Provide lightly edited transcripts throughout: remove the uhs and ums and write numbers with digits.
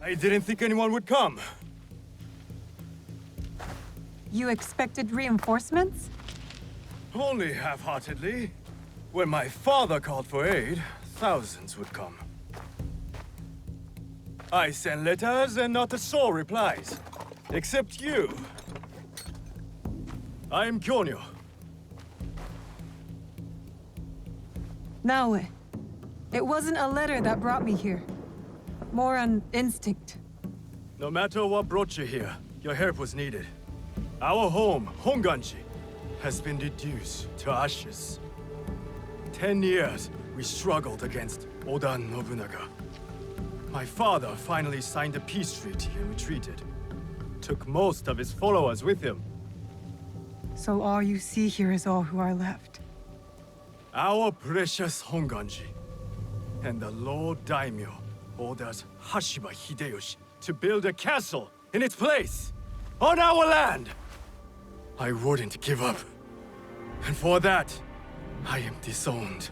I didn't think anyone would come. You expected reinforcements? Only half-heartedly. When my father called for aid, thousands would come. I send letters and not a soul replies. Except you. I'm Kyonyo. No, it wasn't a letter that brought me here. More an instinct. No matter what brought you here, your help was needed. Our home, Honganji, has been reduced to ashes. 10 years we struggled against Oda Nobunaga. My father finally signed a peace treaty and retreated. Took most of his followers with him. So all you see here is all who are left. Our precious Honganji. And the Lord Daimyo orders Hashiba Hideyoshi to build a castle in its place, on our land. I wouldn't give up. And for that, I am disowned.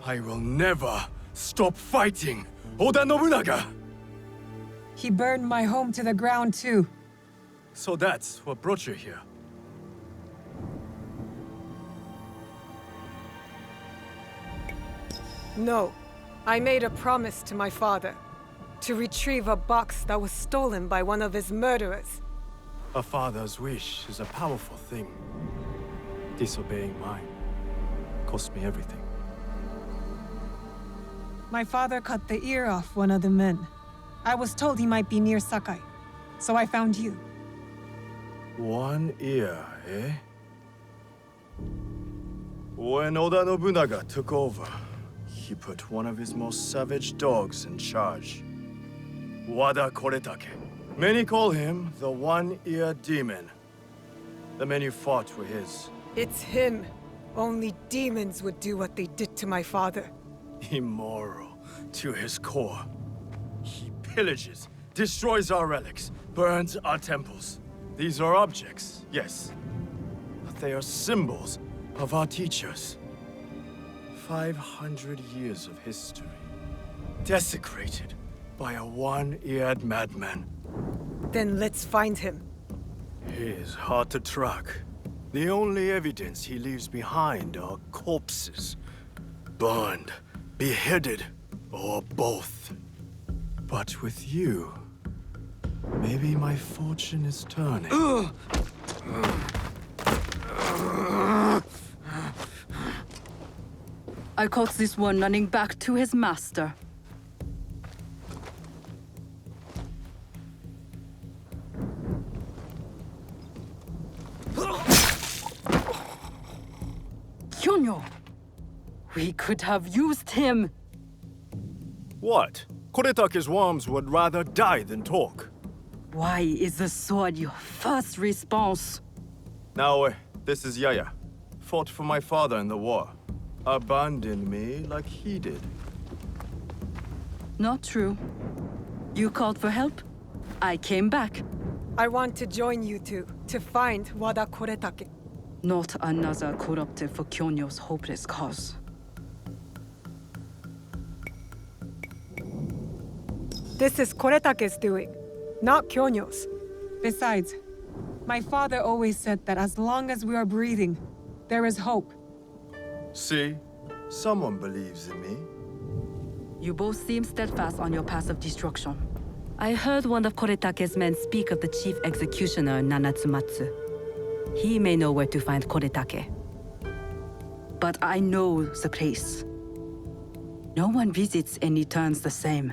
I will never stop fighting Oda Nobunaga! He burned my home to the ground too. So that's what brought you here. No. I made a promise to my father. To retrieve a box that was stolen by one of his murderers. A father's wish is a powerful thing. Disobeying mine cost me everything. My father cut the ear off one of the men. I was told he might be near Sakai, so I found you. One ear, eh? When Oda Nobunaga took over, he put one of his most savage dogs in charge. Wada Koretake. Many call him the One-Ear Demon. The men you fought were his. It's him. Only demons would do what they did to my father. Immoral to his core. He pillages, destroys our relics, burns our temples. These are objects, yes. But they are symbols of our teachers. 500 years of history. Desecrated by a one-eared madman. Then let's find him. He is hard to track. The only evidence he leaves behind are corpses. Burned, beheaded, or both. But with you, maybe my fortune is turning. I caught this one running back to his master. Kyonyo! We could have used him! What? Koretake's worms would rather die than talk. Why is the sword your first response? Now, this is Yaya. Fought for my father in the war. Abandoned me like he did. Not true. You called for help. I came back. I want to join you two, to find Wada Koretake. Not another corrupted for Kyonyo's hopeless cause. This is Koretake's doing, not Kyonyo's. Besides, my father always said that as long as we are breathing, there is hope. See? Someone believes in me. You both seem steadfast on your path of destruction. I heard one of Koretake's men speak of the chief executioner, Nanatsumatsu. He may know where to find Koretake. But I know the place. No one visits and returns the same.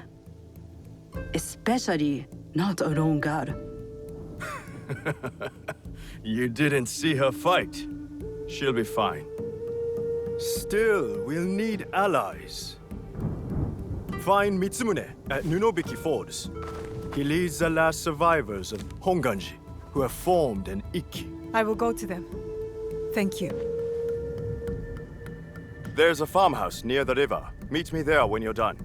Especially not a lone guard. You didn't see her fight. She'll be fine. Still, we'll need allies. Find Mitsumune at Nunobiki Falls. He leads the last survivors of Honganji, who have formed an Ikki. I will go to them. Thank you. There's a farmhouse near the river. Meet me there when you're done.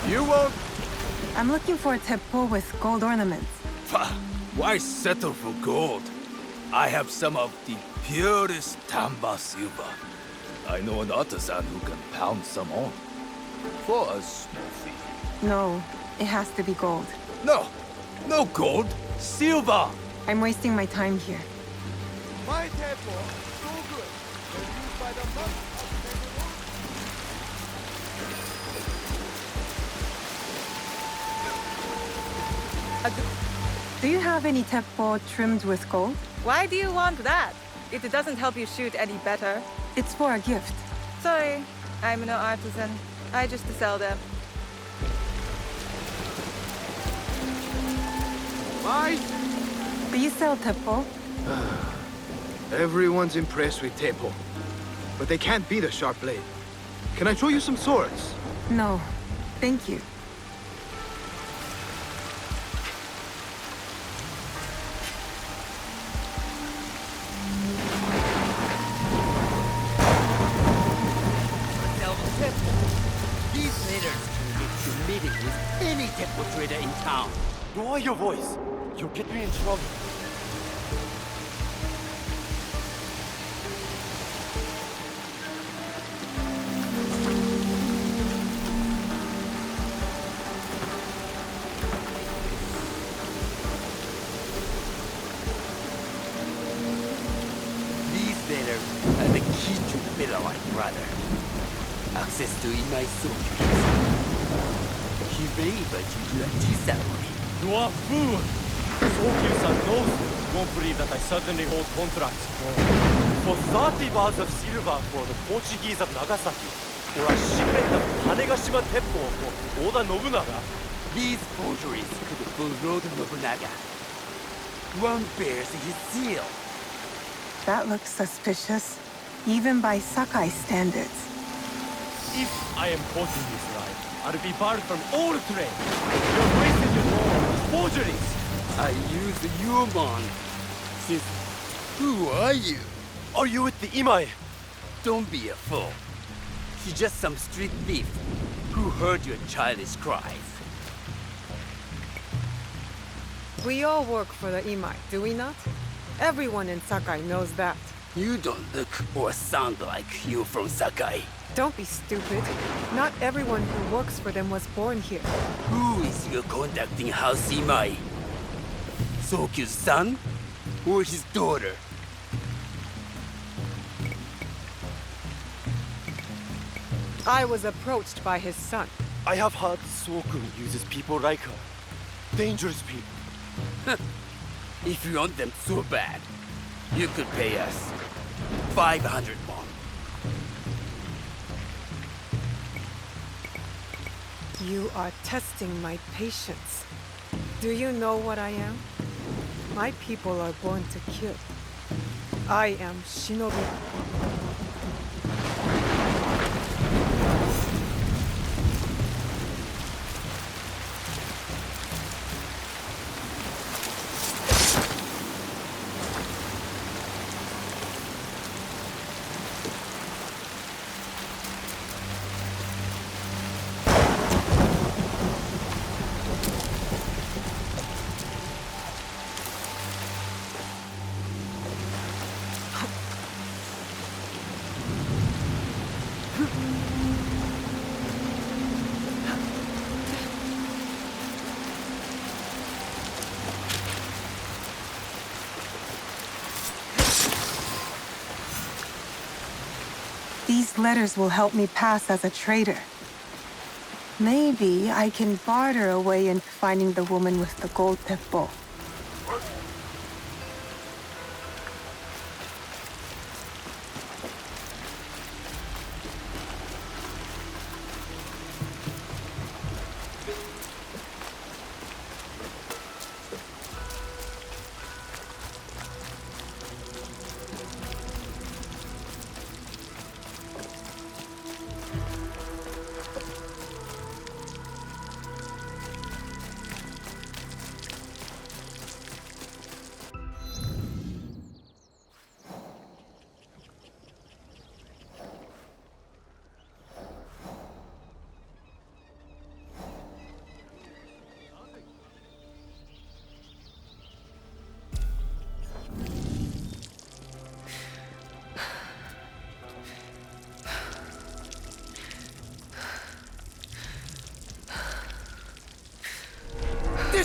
You won't... I'm looking for a teppo with gold ornaments. Why settle for gold? I have some of the purest Tamba silver. I know an artisan who can pound some on. For a small fee. No, it has to be gold. No! No gold! Silver! I'm wasting my time here. My temple, so good. Used by the monk Do you have any teppo trimmed with gold? Why do you want that? It doesn't help you shoot any better. It's for a gift. Sorry, I'm no artisan. I just sell them. Why? Do you sell teppo? Everyone's impressed with Teppo, but they can't beat a sharp blade. Can I show you some swords? No, thank you. These letters can get you meeting with any temple trader in town. Lower your voice. You'll get me in trouble. These letters are the key to Bellawai, brother. Access to Imai soldiers. He favored you to a tea ceremony. You are a fool! Sokyu-san knows you won't believe that I suddenly hold contracts for 30 bars of silver for the Portuguese of Nagasaki, or a shipment of Tanegashima Teppo for Oda Nobunaga. These forgeries could fool Lord Nobunaga. One bears his seal. That looks suspicious, even by Sakai standards. If I am quoting this right, I'll be barred from all trade. You're wasting your time on forgeries. I use the human. Since who are you? Are you with the Imai? Don't be a fool. He's just some street thief who heard your childish cries. We all work for the Imai, do we not? Everyone in Sakai knows that. You don't look or sound like you from Sakai. Don't be stupid. Not everyone who works for them was born here. Who is your conducting House Imai? Sokyu's son? Or his daughter? I was approached by his son. I have heard Sokun uses people like her. Dangerous people. If you want them so bad, you could pay us 500 won. You are testing my patience. Do you know what I am? My people are born to kill. I am Shinobi. These letters will help me pass as a trader. Maybe I can barter a way into finding the woman with the gold teppo.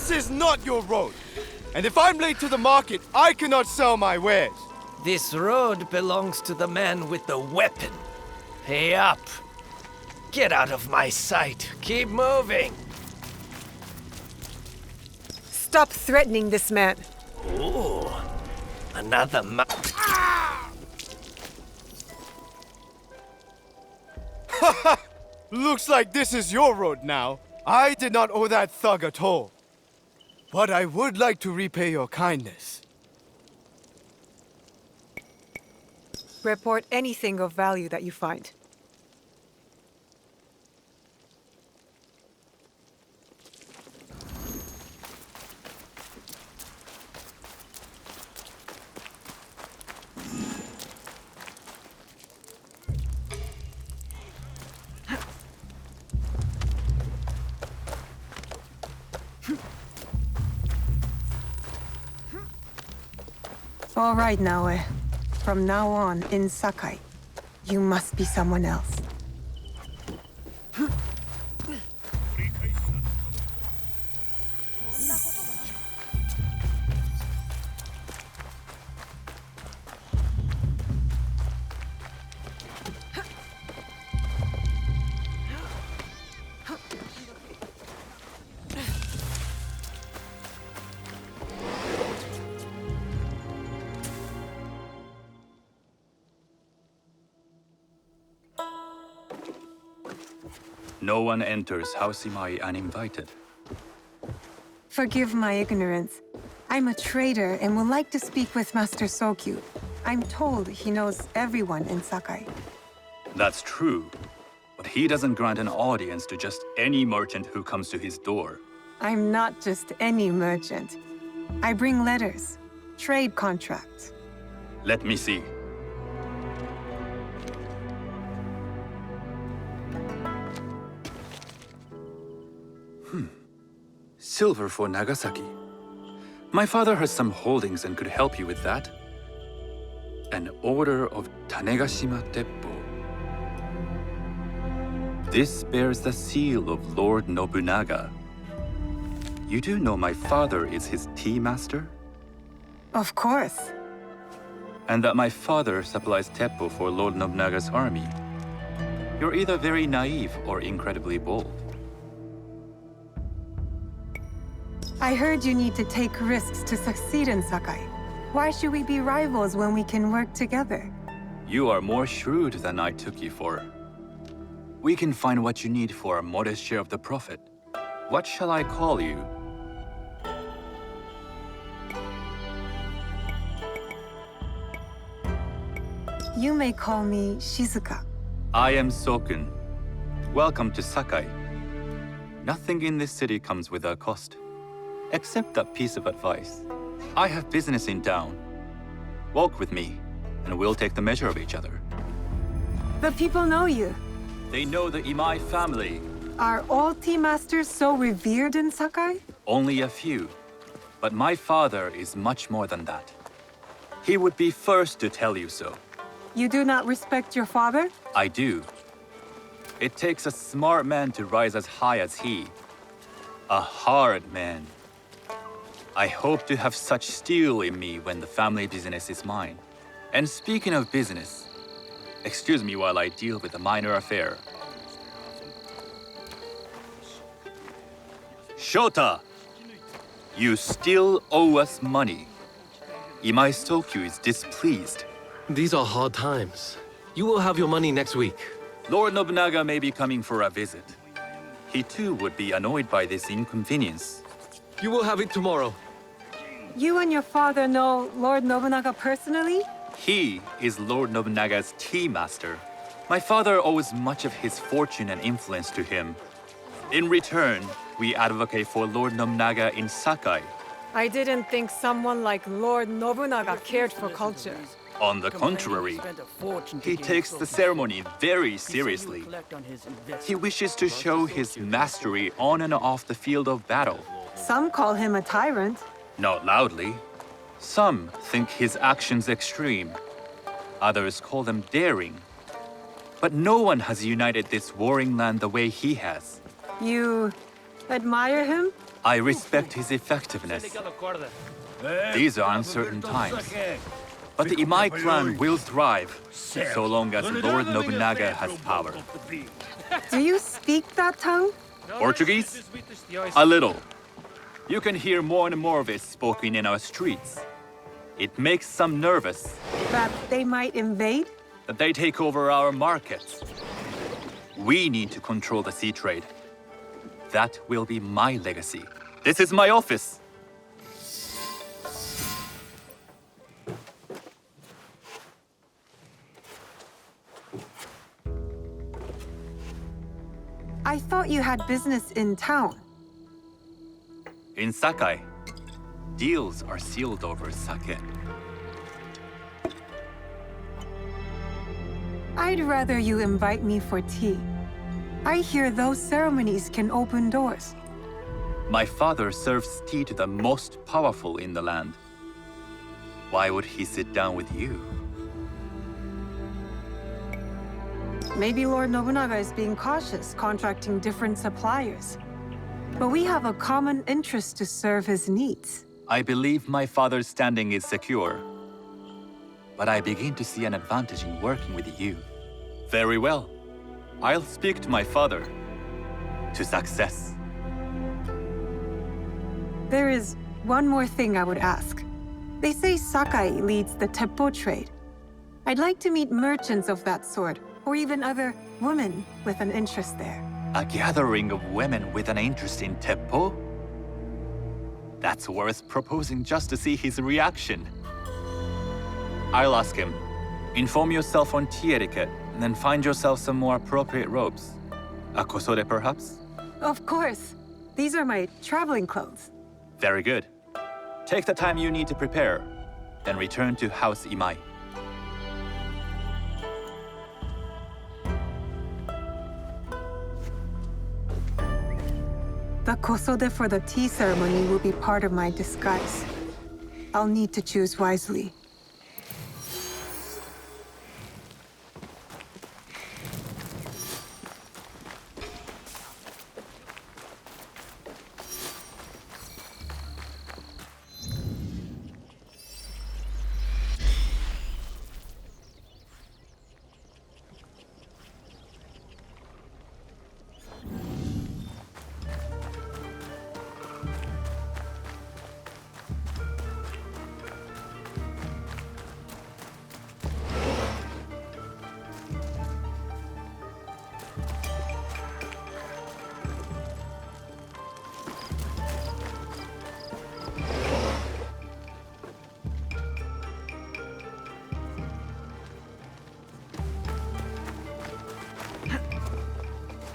This is not your road. And if I'm late to the market, I cannot sell my wares. This road belongs to the man with the weapon. Pay up. Get out of my sight. Keep moving. Stop threatening this man. Ooh, another Looks like this is your road now. I did not owe that thug at all. But I would like to repay your kindness. Report anything of value that you find. All right, Naoe. From now on, in Sakai, you must be someone else. No one enters House Imai uninvited. Forgive my ignorance. I'm a trader and would like to speak with Master Sokyu. I'm told he knows everyone in Sakai. That's true, but he doesn't grant an audience to just any merchant who comes to his door. I'm not just any merchant. I bring letters, trade contracts. Let me see. Silver for Nagasaki. My father has some holdings and could help you with that. An order of Tanegashima Teppo. This bears the seal of Lord Nobunaga. You do know my father is his tea master? Of course. And that my father supplies Teppo for Lord Nobunaga's army. You're either very naive or incredibly bold. I heard you need to take risks to succeed in Sakai. Why should we be rivals when we can work together? You are more shrewd than I took you for. We can find what you need for a modest share of the profit. What shall I call you? You may call me Shizuka. I am Sokun. Welcome to Sakai. Nothing in this city comes without cost. Except that piece of advice. I have business in town. Walk with me, and we'll take the measure of each other. The people know you. They know the Imai family. Are all tea masters so revered in Sakai? Only a few. But my father is much more than that. He would be first to tell you so. You do not respect your father? I do. It takes a smart man to rise as high as he. A hard man. I hope to have such steel in me when the family business is mine. And speaking of business, excuse me while I deal with a minor affair. Shota! You still owe us money. Imai Sokyu is displeased. These are hard times. You will have your money next week. Lord Nobunaga may be coming for a visit. He too would be annoyed by this inconvenience. You will have it tomorrow. You and your father know Lord Nobunaga personally? He is Lord Nobunaga's tea master. My father owes much of his fortune and influence to him. In return, we advocate for Lord Nobunaga in Sakai. I didn't think someone like Lord Nobunaga cared for culture. On the contrary, he takes the ceremony very seriously. He wishes to show his mastery on and off the field of battle. Some call him a tyrant. Not loudly. Some think his actions extreme. Others call them daring. But no one has united this warring land the way he has. You Admire him? I respect his effectiveness. These are uncertain times. But the Imai clan will thrive, so long as Lord Nobunaga has power. Do you speak that tongue? Portuguese? A little. You can hear more and more of it spoken in our streets. It makes some nervous That they might invade? that they take over our markets. We need to control the sea trade. That will be my legacy. This is my office. I thought you had business in town. In Sakai, deals are sealed over sake. I'd rather you invite me for tea. I hear those ceremonies can open doors. My father serves tea to the most powerful in the land. Why would he sit down with you? Maybe Lord Nobunaga is being cautious, contracting different suppliers. But we have a common interest to serve his needs. I believe my father's standing is secure. But I begin to see an advantage in working with you. Very well. I'll speak to my father. To success. There is one more thing I would ask. They say Sakai leads the teppo trade. I'd like to meet merchants of that sort, or even other women with an interest there. A gathering of women with an interest in teppo? That's worth proposing just to see his reaction. I'll ask him. Inform yourself on tea etiquette, and then find yourself some more appropriate robes. A kosode, perhaps? Of course. These are my traveling clothes. Very good. Take the time you need to prepare, then return to House Imai. The kosode for the tea ceremony will be part of my disguise. I'll need to choose wisely.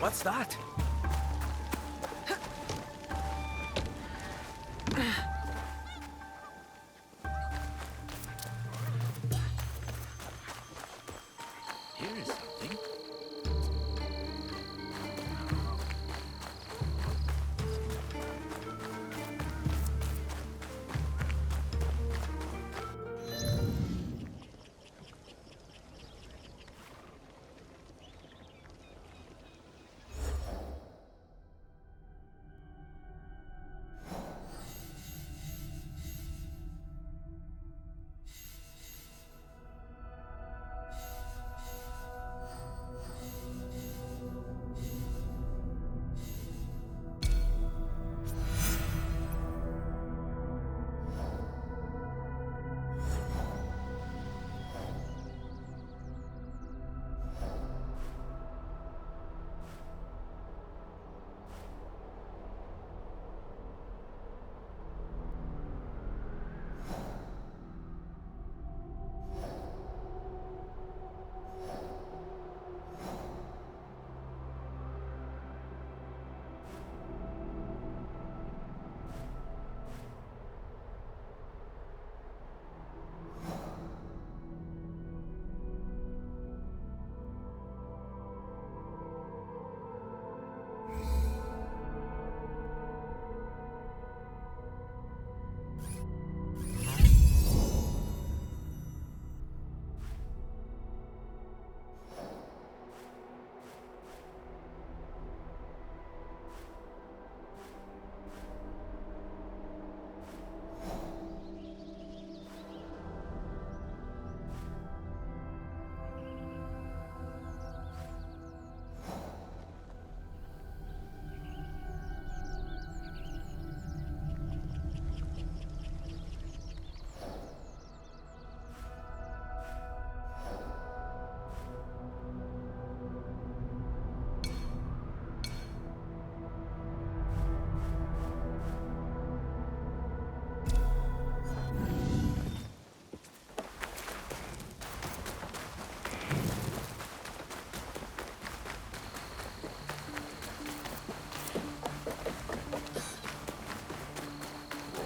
What's that? Here is something.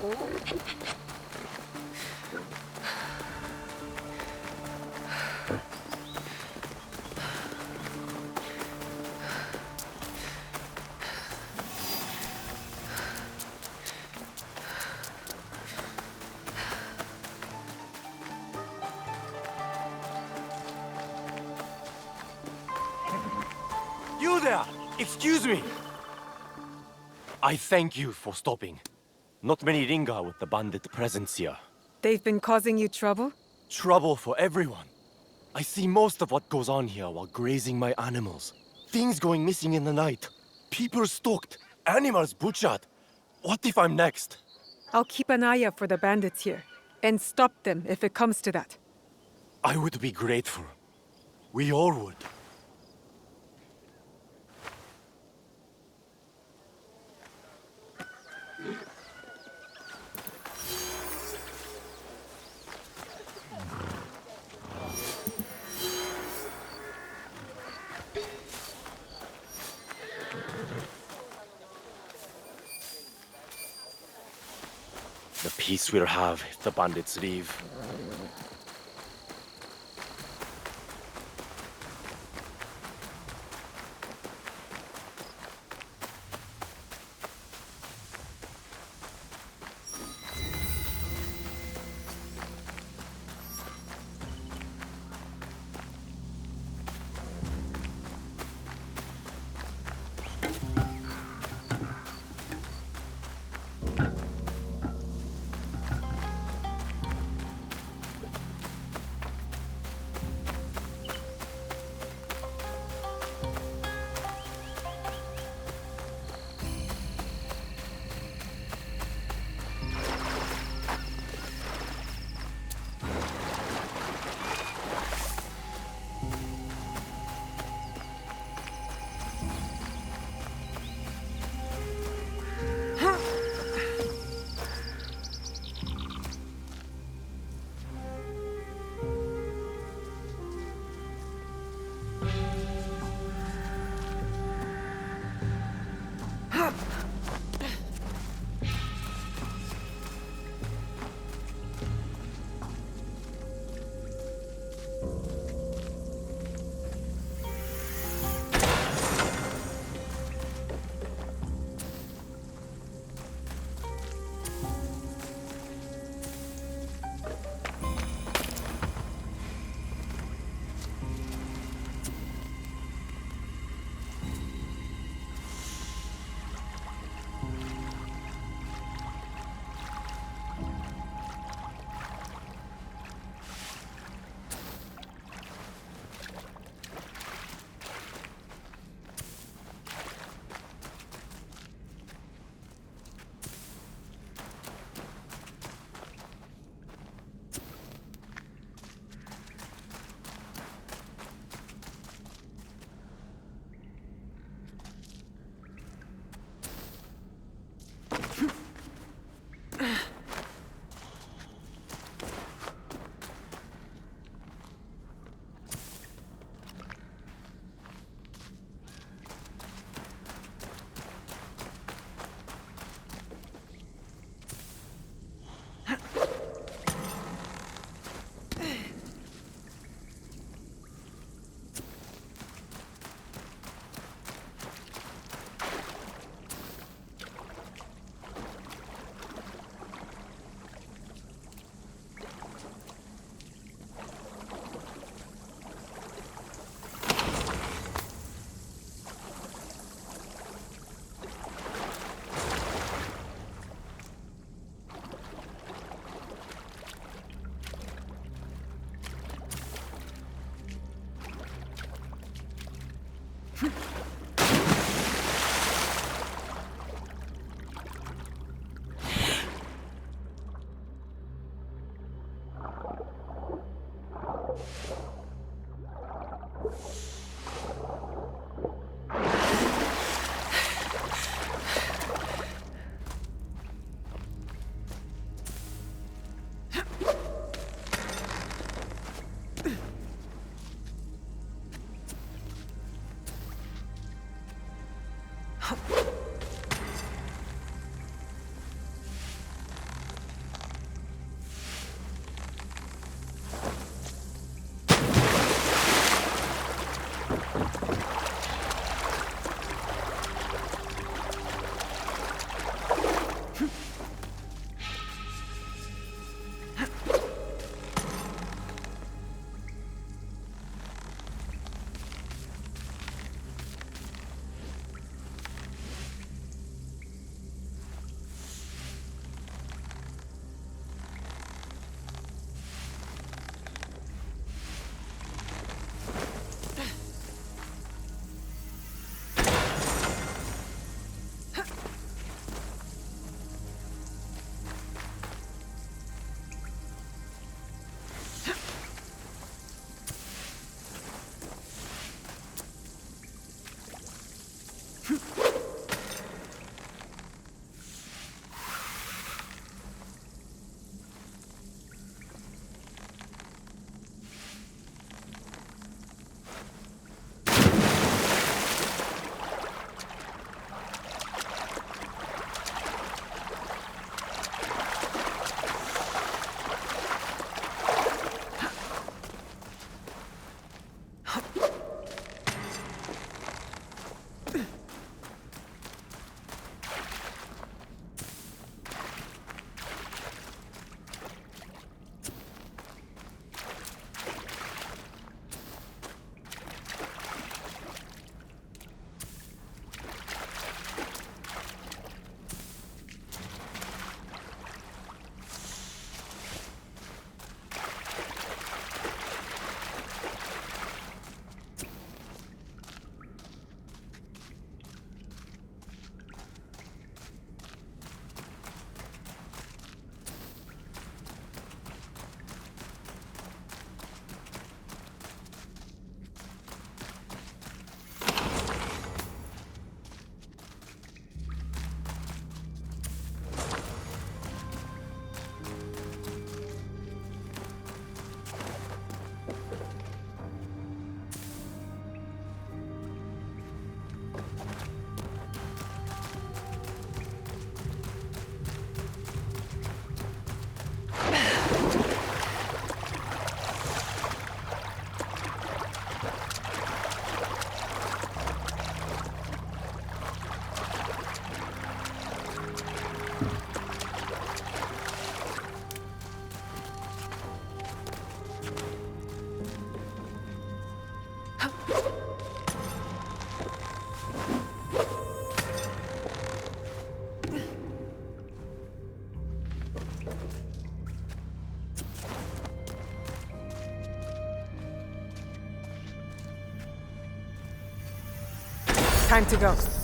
You there! Excuse me! I thank you for stopping. Not many linger with the bandit presence here. They've been causing you trouble? Trouble for everyone. I see most of what goes on here while grazing my animals. Things going missing in the night. People stalked. Animals butchered. What if I'm next? I'll keep an eye out for the bandits here, and stop them if it comes to that. I would be grateful. We all would. The peace we'll have if the bandits leave. Time to go.